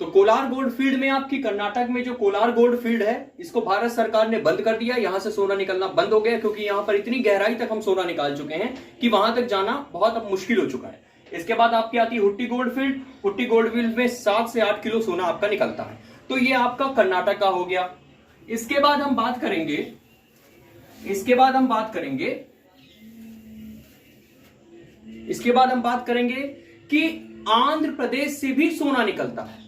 तो Kolar gold field में आपकी कर्नाटक में जो कोलार गोल्ड फील्ड है, इसको भारत सरकार ने बंद कर दिया। यहां से सोना निकलना बंद हो गया, क्योंकि यहां पर इतनी गहराई तक हम सोना निकाल चुके हैं कि वहां तक जाना बहुत अब मुश्किल हो चुका है। इसके बाद आपकी आती है Hutti gold field. Hutti gold field में 7 से 8 किलो सोना आपका निकलता है। तो ये आपका कर्नाटक का हो गया। इसके बाद हम बात करेंगे इसके बाद हम बात करेंगे कि आंध्र प्रदेश से भी सोना निकलता है।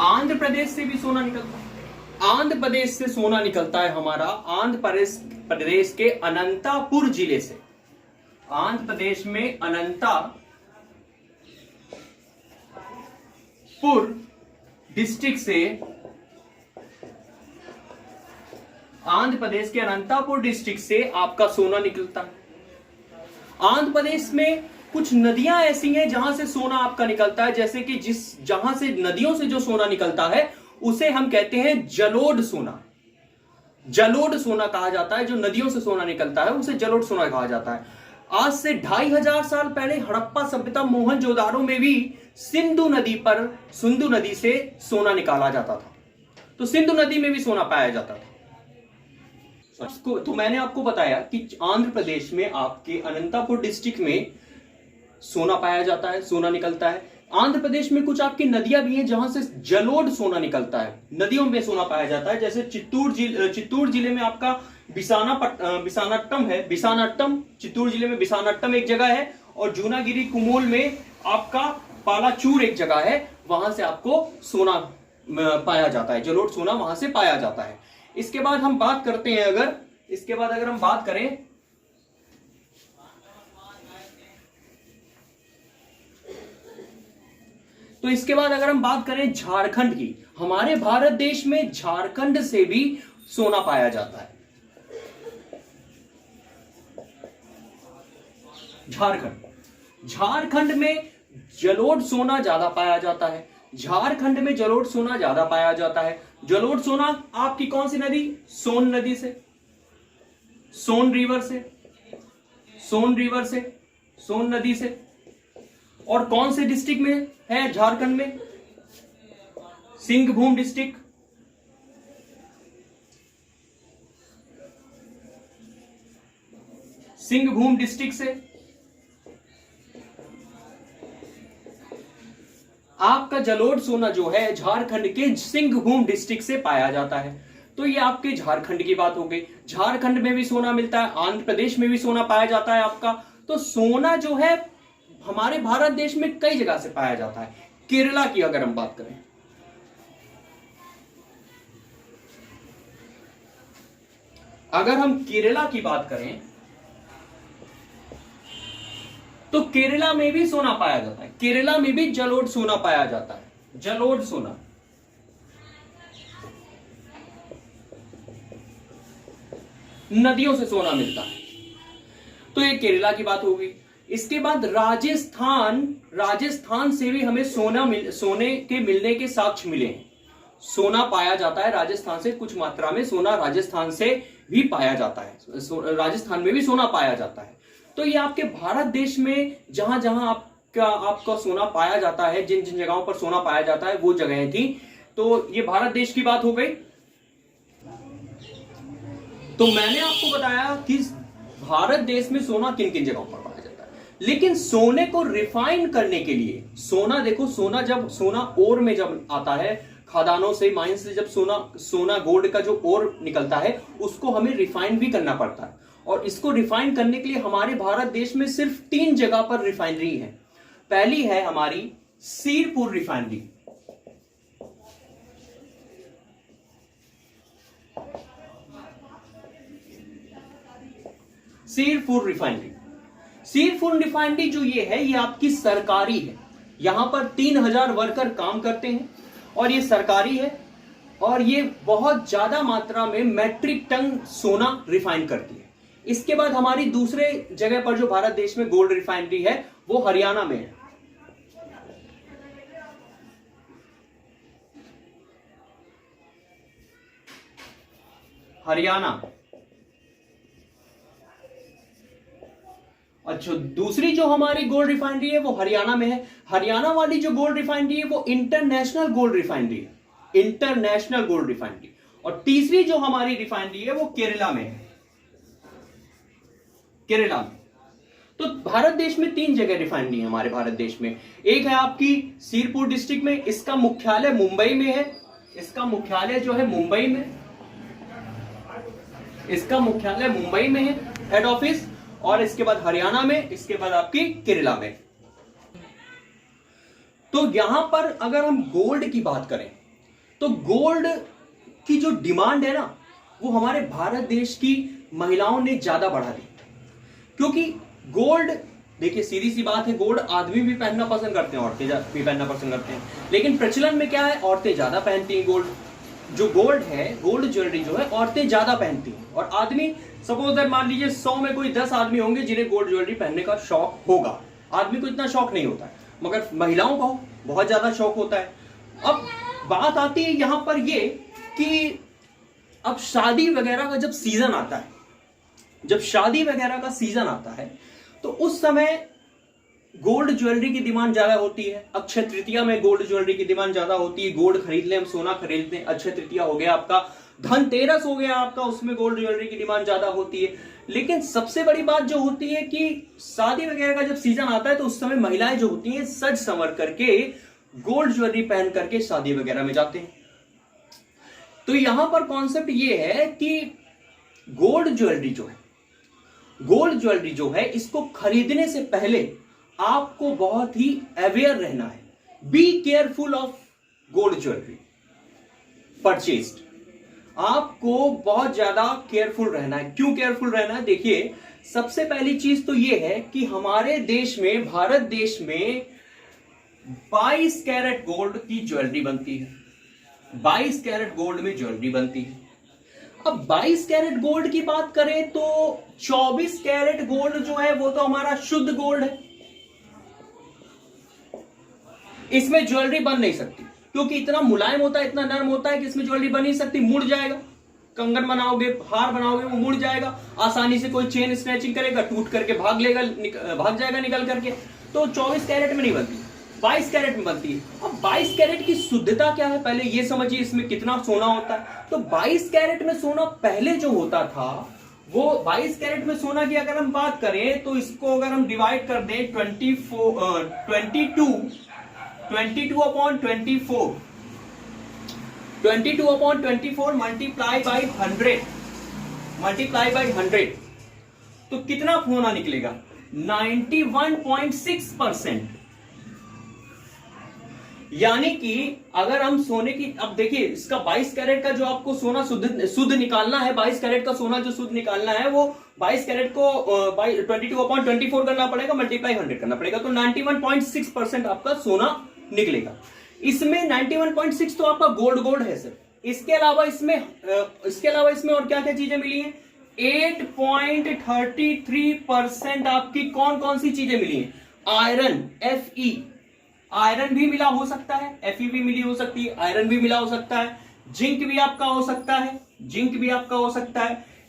आंध्र प्रदेश से भी सोना निकलता है। आंध्र प्रदेश से सोना निकलता है हमारा आंध्र प्रदेश के अनंतपुर जिले से। आंध्र प्रदेश में अनंतपुर डिस्ट्रिक्ट से, आंध्र प्रदेश के अनंतपुर डिस्ट्रिक्ट से आपका सोना निकलता है। आंध्र प्रदेश में कुछ नदियां ऐसी हैं जहां से सोना आपका निकलता है, जैसे कि जहां से नदियों से जो सोना निकलता है उसे हम कहते हैं जलोढ़ सोना। जलोढ़ सोना कहा जाता है। जो नदियों से सोना निकलता है उसे जलोढ़ सोना कहा जाता है। आज से 2500 साल पहले हड़प्पा सभ्यता मोहनजोदाड़ो में भी सिंधु नदी से सोना निकाला जाता था। तो सिंधु नदी में भी सोना पाया जाता था। तो मैंने आपको बताया कि आंध्र प्रदेश में आपके अनंतपुर डिस्ट्रिक्ट में सोना पाया जाता है, सोना निकलता है। आंध्र प्रदेश में कुछ आपकी नदियां भी हैं जहां से जलोढ़ सोना निकलता है, नदियों में सोना पाया जाता है। जैसे चित्तूर जिले में आपका बिसानाट्टम है। बिसानाट्टम चित्तूर जिले में बिसानाट्टम एक जगह है, और जूनागिरी कुमोल में आपका पालाचूर एक जगह है। वहां से आपको सोना पाया जाता है, जलोढ़ सोना वहां से पाया जाता है। इसके बाद हम बात करते हैं, अगर हम बात करें तो इसके बाद अगर हम बात करें झारखंड की, हमारे भारत देश में झारखंड से भी सोना पाया जाता है। झारखंड में जलोढ़ सोना ज्यादा पाया जाता है। झारखंड में जलोढ़ सोना ज्यादा पाया जाता है। जलोढ़ सोना आपकी कौन सी नदी? सोन नदी से, सोन नदी से। और कौन से डिस्ट्रिक्ट में है झारखंड में? सिंहभूम डिस्ट्रिक्ट। सिंहभूम डिस्ट्रिक्ट से आपका जलोढ़ सोना जो है झारखंड के सिंहभूम डिस्ट्रिक्ट से पाया जाता है। तो ये आपके झारखंड की बात हो गई। झारखंड में भी सोना मिलता है, आंध्र प्रदेश में भी सोना पाया जाता है आपका। तो सोना जो है हमारे भारत देश में कई जगह से पाया जाता है। केरला की अगर हम बात करें, अगर हम केरला की बात करें तो केरला में भी सोना पाया जाता है। केरला में भी जलोढ़ सोना पाया जाता है। जलोढ़ सोना नदियों से सोना मिलता है। तो ये केरला की बात हो गई। इसके बाद राजस्थान से भी हमें सोने के मिलने के साक्ष्य मिले हैं। सोना पाया जाता है राजस्थान से, कुछ मात्रा में सोना राजस्थान से भी पाया जाता है। राजस्थान में भी सोना पाया जाता है। तो ये आपके भारत देश में जहां जहां आपका सोना पाया जाता है, जिन जिन जगहों पर सोना पाया जाता है वो जगहें थी। तो ये भारत देश की बात हो गई। तो मैंने आपको बताया कि भारत देश में सोना किन किन जगहों पर पाया जाता है। लेकिन सोने को रिफाइन करने के लिए, सोना देखो, सोना ओर में जब आता है, खदानों से, माइन से जब सोना गोल्ड का जो ओर निकलता है उसको हमें रिफाइन भी करना पड़ता है। और इसको रिफाइन करने के लिए हमारे भारत देश में सिर्फ 3 जगह पर रिफाइनरी है। पहली है हमारी सीरपुर रिफाइनरी। सीरपुर रिफाइनरी जो ये है, ये आपकी सरकारी है। यहां पर 3000 वर्कर काम करते हैं और ये सरकारी है, और ये बहुत ज्यादा मात्रा में मैट्रिक टन सोना रिफाइन करती है। इसके बाद हमारी दूसरे जगह पर जो भारत देश में गोल्ड रिफाइनरी है वो हरियाणा में है। अच्छा, दूसरी जो हमारी गोल्ड रिफाइनरी है वो हरियाणा में है। हरियाणा वाली जो गोल्ड रिफाइनरी है वो इंटरनेशनल गोल्ड रिफाइनरी है, इंटरनेशनल गोल्ड रिफाइनरी। और तीसरी जो हमारी रिफाइनरी है वो केरला में है, केरला में। तो भारत देश में 3 जगह रिफाइनरी है हमारे भारत देश में। एक है आपकी सिरपुर डिस्ट्रिक्ट में, इसका मुख्यालय मुंबई में है, इसका मुख्यालय जो है मुंबई में, इसका मुख्यालय मुंबई में है, हेड ऑफिस। और इसके बाद हरियाणा में, इसके बाद आपकी केरला में। तो यहां पर अगर हम गोल्ड की बात करें तो गोल्ड की जो डिमांड है ना वो हमारे भारत देश की महिलाओं ने ज्यादा बढ़ा दी। क्योंकि गोल्ड, देखिए सीधी सी बात है, गोल्ड आदमी भी पहनना पसंद करते हैं, औरतें भी पहनना पसंद करते हैं, लेकिन प्रचलन में क्या है, औरतें ज्यादा पहनती हैं गोल्ड। जो गोल्ड है, गोल्ड ज्वेलरी जो है, औरतें ज्यादा पहनती हैं और आदमी, सपोज दैट मान लीजिए 100 में कोई 10 आदमी होंगे जिन्हें गोल्ड ज्वेलरी पहनने का शौक होगा। आदमी को इतना शौक नहीं होता है, मगर महिलाओं को बहुत ज्यादा शौक होता है। अब बात आती है यहां पर ये कि अब शादी वगैरह का जब सीजन आता है, जब शादी वगैरह का सीजन आता है तो उस समय गोल्ड ज्वेलरी की डिमांड ज्यादा होती है। अक्षय तृतीया में गोल्ड ज्वेलरी की डिमांड ज्यादा होती है, गोल्ड खरीद ले, हम सोना खरीदते हैं। अक्षय तृतीया हो गया आपका, धनतेरस हो गया आपका, उसमें गोल्ड ज्वेलरी की डिमांड ज्यादा होती है। लेकिन सबसे बड़ी बात जो होती है कि शादी वगैरह का जब सीजन आता है तो उस समय महिलाएं जो होती हैं सज संवर करके गोल्ड ज्वेलरी पहन करके शादी वगैरह में जाते हैं। तो यहां पर कॉन्सेप्ट ये है कि गोल्ड ज्वेलरी जो है, गोल्ड ज्वेलरी जो है, इसको खरीदने से पहले आपको बहुत ही अवेयर रहना है। Be careful of gold jewellery purchased. आपको बहुत ज्यादा केयरफुल रहना है। क्यों केयरफुल रहना है? देखिए, सबसे पहली चीज तो यह है कि हमारे देश में, भारत देश में 22 कैरेट गोल्ड की ज्वेलरी बनती है। 22 कैरेट गोल्ड में ज्वेलरी बनती है। अब 22 कैरेट गोल्ड की बात करें तो 24 कैरेट गोल्ड जो है वो तो हमारा शुद्ध गोल्ड है, इसमें ज्वेलरी बन नहीं सकती क्योंकि इतना मुलायम होता है, इतना नरम होता है कि इसमें ज्वेलरी बन नहीं सकती। मुड़ जाएगा, कंगन बनाओगे, हार बनाओगे, वो मुड़ जाएगा। आसानी से कोई चेन स्नैचिंग करेगा, टूट करके भाग जाएगा निकल करके। तो 24 कैरेट में नहीं बनती, 22 कैरेट में बनती है। अब 22 कैरेट की शुद्धता क्या है, पहले ये समझिए इसमें कितना सोना होता है। तो 22 कैरेट में सोना पहले जो होता था वो 22 कैरेट में सोना की अगर हम बात करें तो इसको अगर हम डिवाइड कर दें 22/24 मल्टीप्लाई बाई 100 तो कितना सोना निकलेगा? 91.6%। यानी कि अगर हम सोने की, अब देखिए इसका 22 कैरेट का जो आपको सोना शुद्ध निकालना है, 22 कैरेट का सोना जो शुद्ध निकालना है वो 22 कैरेट को 22/24 करना पड़ेगा, मल्टीप्लाई 100 करना पड़ेगा, तो 91.6% आपका सोना निकलेगा। इसमें 91.6 तो आपका गोल्ड है सर। इसके अलावा इसमें और क्या क्या चीजें मिली हैं? 8.33% आपकी कौन सी चीजें मिली हैं? आयरन, Fe, आयरन भी मिला हो सकता है, Fe भी मिली हो सकती है, आयरन भी मिला हो सकता है, जिंक भी आपका हो सकता है,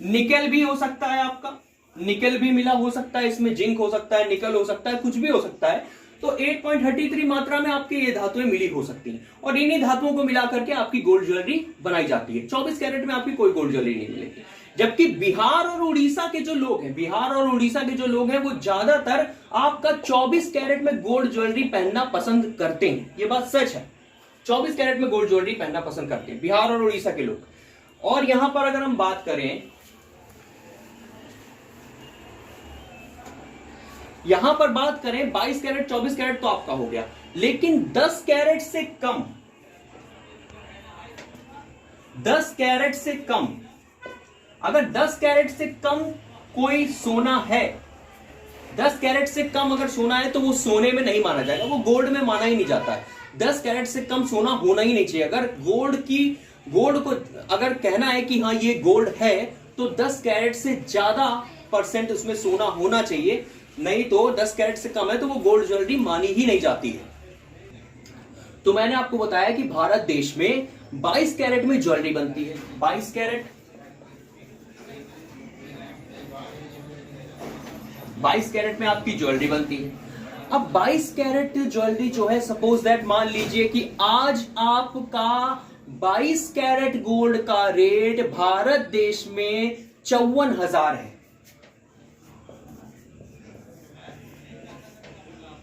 निकल भी हो सकता है, आपका निकल भी मिला हो सकता है, इसमें जिंक हो सकता है, निकल हो सकता है, कुछ भी हो सकता है। तो 8.33 मात्रा में आपकी ये धातुएं मिली हो सकती हैं और इन्हीं धातुओं को मिला करके आपकी गोल्ड ज्वेलरी बनाई जाती है। 24 कैरेट में आपकी कोई गोल्ड ज्वेलरी नहीं मिलेगी। जबकि बिहार और उड़ीसा के जो लोग हैं वो ज्यादातर आपका 24 कैरेट में गोल्ड ज्वेलरी पहनना पसंद करते हैं। ये बात सच है, 24 कैरेट में गोल्ड ज्वेलरी पहनना पसंद करते हैं बिहार और उड़ीसा के लोग। और यहां पर अगर हम बात करें, यहां पर बात करें 22 कैरेट 24 कैरेट तो आपका हो गया, लेकिन 10 कैरेट से कम, 10 कैरेट से कम, अगर 10 कैरेट से कम कोई सोना है, 10 कैरेट से कम अगर सोना है तो वो सोने में नहीं माना जाएगा, वो गोल्ड में माना ही नहीं जाता है। 10 कैरेट से कम सोना होना ही नहीं चाहिए। अगर गोल्ड को अगर कहना है कि हाँ ये गोल्ड है तो 10 कैरेट से ज्यादा % उसमें सोना होना चाहिए, नहीं तो 10 कैरेट से कम है तो वो गोल्ड ज्वेलरी मानी ही नहीं जाती है। तो मैंने आपको बताया कि भारत देश में 22 कैरेट में ज्वेलरी बनती है। 22 कैरेट 22 कैरेट में आपकी ज्वेलरी बनती है। अब 22 कैरेट ज्वेलरी जो है, सपोज दैट मान लीजिए कि आज आपका 22 कैरेट गोल्ड का रेट भारत देश में 54,000 है।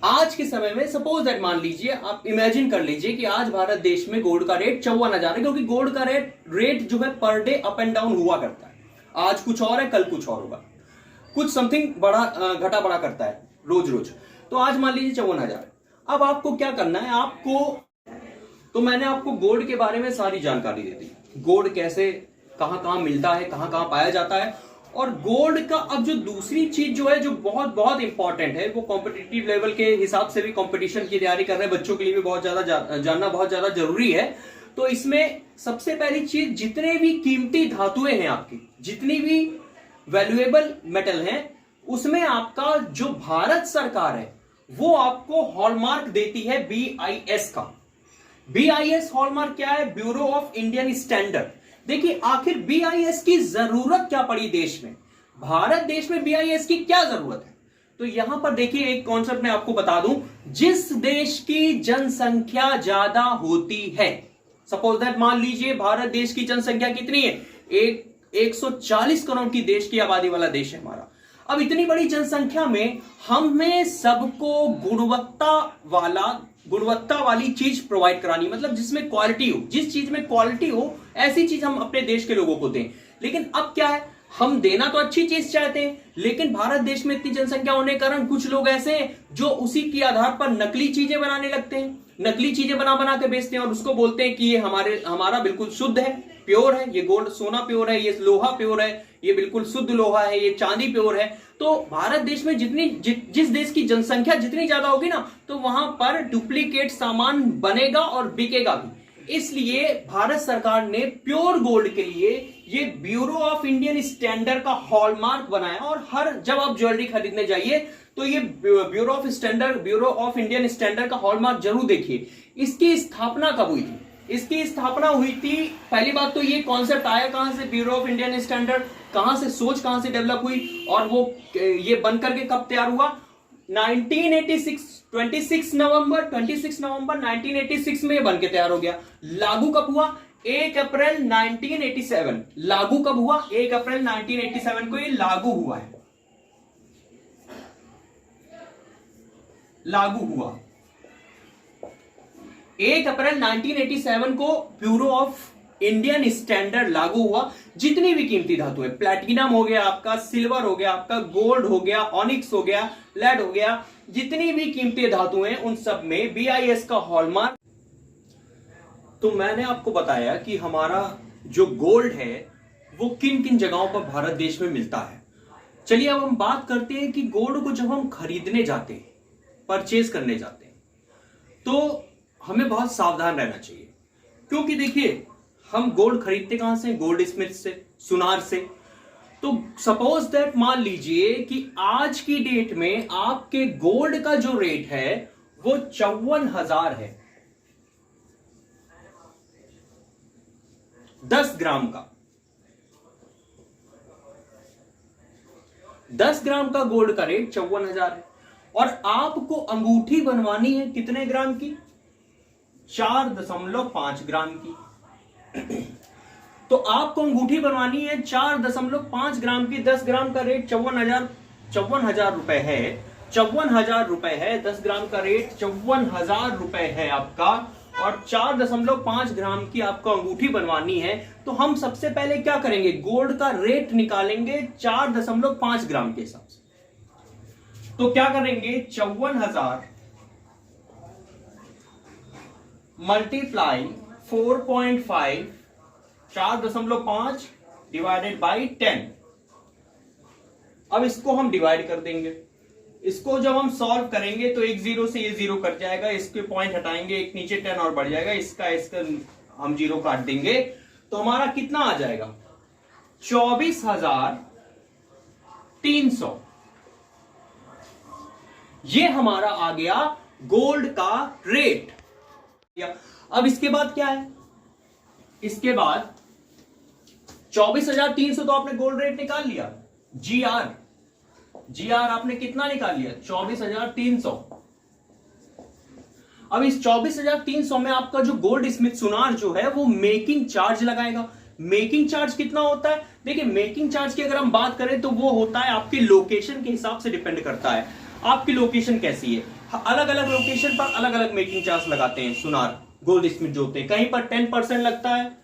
आज के समय में सपोज दैट मान लीजिए, आप इमेजिन कर लीजिए कि आज भारत देश में गोल्ड का रेट 54,000 है, क्योंकि गोल्ड का रेट जो है per day up and down हुआ करता है। आज कुछ और है, कल कुछ और होगा, कुछ समथिंग बड़ा घटा बड़ा करता है रोज रोज। तो आज मान लीजिए 54,000 है। अब आपको क्या करना है, तो मैंने आपको गोल्ड के बारे में सारी जानकारी दे दी, गोल्ड कैसे कहां कहां मिलता है, कहां कहां पाया जाता है। और गोल्ड का अब जो दूसरी चीज जो है, जो बहुत बहुत इंपॉर्टेंट है, वो कॉम्पिटिटिव लेवल के हिसाब से भी, कंपटीशन की तैयारी कर रहे बच्चों के लिए भी बहुत ज्यादा जानना बहुत ज्यादा जरूरी है। तो इसमें सबसे पहली चीज, जितने भी कीमती धातुएं हैं आपकी, जितनी भी वैल्यूएबल मेटल हैं, उसमें आपका जो भारत सरकार है वो आपको हॉलमार्क देती है BIS का। BIS हॉलमार्क क्या है? Bureau of Indian standard. देखिए आखिर BIS की जरूरत क्या पड़ी देश में, भारत देश में BIS की क्या जरूरत है? तो यहां पर देखिए एक कॉन्सेप्ट मैं आपको बता दूं, जिस देश की जनसंख्या ज्यादा होती है, सपोज दैट मान लीजिए भारत देश की जनसंख्या कितनी है, 140 करोड़ की देश की आबादी वाला देश है हमारा। अब इतनी बड़ी जनसंख्या में हमें सबको गुणवत्ता वाली चीज प्रोवाइड करानी, मतलब जिसमें क्वालिटी हो, जिस चीज में क्वालिटी हो ऐसी चीज हम अपने देश के लोगों को दें। लेकिन अब क्या है, हम देना तो अच्छी चीज चाहते हैं, लेकिन भारत देश में इतनी जनसंख्या होने के कारण कुछ लोग ऐसे हैं जो उसी के आधार पर नकली चीजें बनाने लगते हैं, नकली चीजें बना बना के बेचते हैं और उसको बोलते हैं कि ये हमारा बिल्कुल शुद्ध है, प्योर है, ये गोल्ड सोना प्योर है, ये लोहा प्योर है, ये बिल्कुल शुद्ध लोहा है, ये चांदी प्योर है। तो भारत देश में जिस देश की जनसंख्या जितनी ज्यादा होगी ना, तो वहां पर डुप्लीकेट सामान बनेगा और बिकेगा भी। इसलिए भारत सरकार ने प्योर गोल्ड के लिए ये ब्यूरो ऑफ इंडियन स्टैंडर्ड का हॉलमार्क बनाया। और जब आप ज्वेलरी खरीदने जाइए तो ये ब्यूरो ऑफ इंडियन स्टैंडर्ड का हॉलमार्क जरूर देखिए। इसकी स्थापना कब हुई थी? इसकी स्थापना हुई थी, पहली बात तो ये कॉन्सेप्ट आया कहां से, ब्यूरो ऑफ इंडियन स्टैंडर्ड, कहां से सोच कहां से डेवलप हुई और वो ये बनकर के कब तैयार हुआ? 26 नवंबर 1986 में बन के तैयार हो गया। लागू कब हुआ? 1 अप्रैल 1987। लागू कब हुआ? 1 अप्रैल 1987 को ये लागू हुआ है, लागू हुआ 1 अप्रैल 1987 को ब्यूरो ऑफ इंडियन स्टैंडर्ड लागू हुआ। जितनी भी कीमती धातु है, प्लैटिनम हो गया आपका, सिल्वर हो गया आपका, गोल्ड हो गया, ऑनिक्स हो गया, लेड हो गया, जितनी भी कीमती धातु हैं उन सब में BIS का हॉलमार्क। तो मैंने आपको बताया कि हमारा जो गोल्ड है वो किन किन जगहों पर भारत देश में मिलता है। चलिए अब हम बात करते हैं कि गोल्ड को जब हम खरीदने जाते हैं, परचेज करने जाते हैं, तो हमें बहुत सावधान रहना चाहिए। क्योंकि देखिए हम गोल्ड खरीदते कहां से? गोल्ड स्मिथ से, सुनार से। तो सपोज दैट मान लीजिए कि आज की डेट में आपके गोल्ड का जो रेट है वो 54,000 है 10 ग्राम का। 10 ग्राम का गोल्ड का रेट 54,000 है और आपको अंगूठी बनवानी है कितने ग्राम की? 4.5 ग्राम की। तो आपको अंगूठी बनवानी है 4.5 ग्राम की। 10 ग्राम का रेट 54,000 रुपए है। 54,000 रुपए है 10 ग्राम का रेट, 54,000 रुपए है आपका, और 4.5 ग्राम की आपको अंगूठी बनवानी है। तो हम सबसे पहले क्या करेंगे? गोल्ड का रेट निकालेंगे 4.5 ग्राम के हिसाब से। तो क्या करेंगे? 54,000 मल्टीप्लाई 4.5, 4.5 डिवाइडेड बाई 10। अब इसको हम डिवाइड कर देंगे। इसको जब हम सॉल्व करेंगे तो एक जीरो से ये जीरो कट जाएगा, इसके पॉइंट हटाएंगे, एक नीचे 10 और बढ़ जाएगा, इसका हम जीरो काट देंगे। तो हमारा कितना आ जाएगा? 24,300। ये हमारा आ गया गोल्ड का रेट। अब इसके बाद क्या है? इसके बाद 24,300 तो आपने गोल्ड रेट निकाल लिया, GR। GR आपने कितना निकाल लिया? 24,300। अब इस 24,300 में आपका जो गोल्ड स्मिथ सुनार जो है वो मेकिंग चार्ज लगाएगा। मेकिंग चार्ज कितना होता है? देखिए, मेकिंग चार्ज की अगर हम बात करें तो वो होता है आपकी लोकेशन के हिसाब से डिपेंड करता है, आपकी लोकेशन कैसी है। अलग अलग लोकेशन पर अलग अलग मेकिंग चार्ज लगाते हैं सुनार गोल्ड स्मिथ जो होते हैं। कहीं पर 10% लगता है,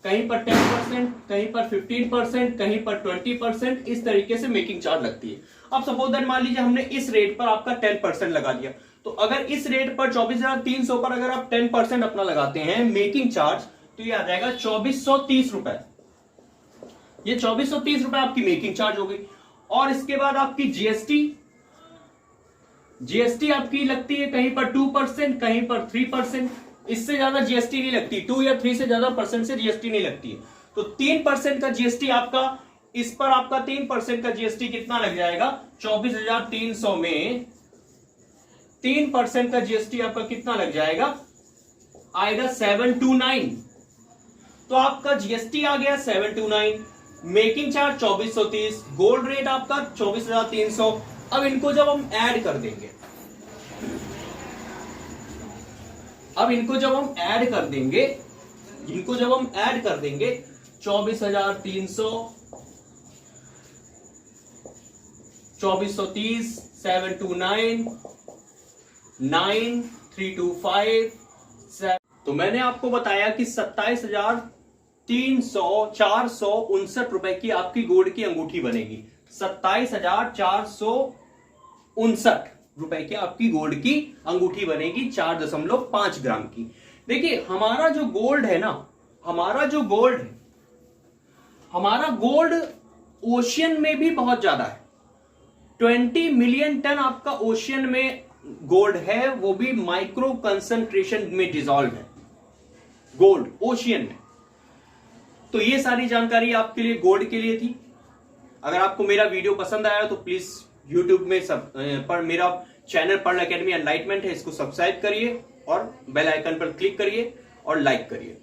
कहीं पर 10%, कहीं पर 15%, कहीं पर 20%, इस तरीके से मेकिंग चार्ज लगती है। अब सपोज दैट मान लीजिए हमने इस रेट पर आपका 10% लगा दिया, तो अगर इस रेट पर 24,300 पर अगर आप 10% अपना लगाते हैं मेकिंग चार्ज, तो ये आ जाएगा 2430 रुपए। ये 2430 रुपए आपकी मेकिंग चार्ज हो गई। और इसके बाद आपकी जीएसटी आपकी लगती है कहीं पर 2%, कहीं पर 3%, इससे ज्यादा जीएसटी नहीं लगती। 2 या 3 से ज्यादा परसेंट से जीएसटी नहीं लगती है। तो 3% का जीएसटी आपका, इस पर आपका 3% का जीएसटी कितना लग जाएगा? 24,300 में 3% का जीएसटी आपका कितना लग जाएगा? आएगा 729। तो आपका जीएसटी आ गया 729, मेकिंग चार्ज 2430, गोल्ड रेट आपका 24,300। अब इनको जब हम ऐड कर देंगे, अब इनको जब हम ऐड कर देंगे, 24,300, 2430, 729, 9325, तो मैंने आपको बताया कि 27,459 रुपए की आपकी गोल्ड की अंगूठी बनेगी। 27,459 रुपए की आपकी गोल्ड की अंगूठी बनेगी 4.5 ग्राम की। देखिए, हमारा जो गोल्ड है ना, हमारा गोल्ड ओशियन में भी बहुत ज्यादा है। 20 मिलियन टन आपका ओशियन में गोल्ड है, वो भी माइक्रो कंसंट्रेशन में डिसॉल्व है गोल्ड ओशियन में। तो ये सारी जानकारी आपके लिए गोल्ड के लिए थी। अगर आपको मेरा वीडियो पसंद आया तो प्लीज यूट्यूब में पर मेरा चैनल पर्ल एकेडमी एनलाइटमेंट है, इसको सब्सक्राइब करिए और बेल आइकन पर क्लिक करिए और लाइक करिए।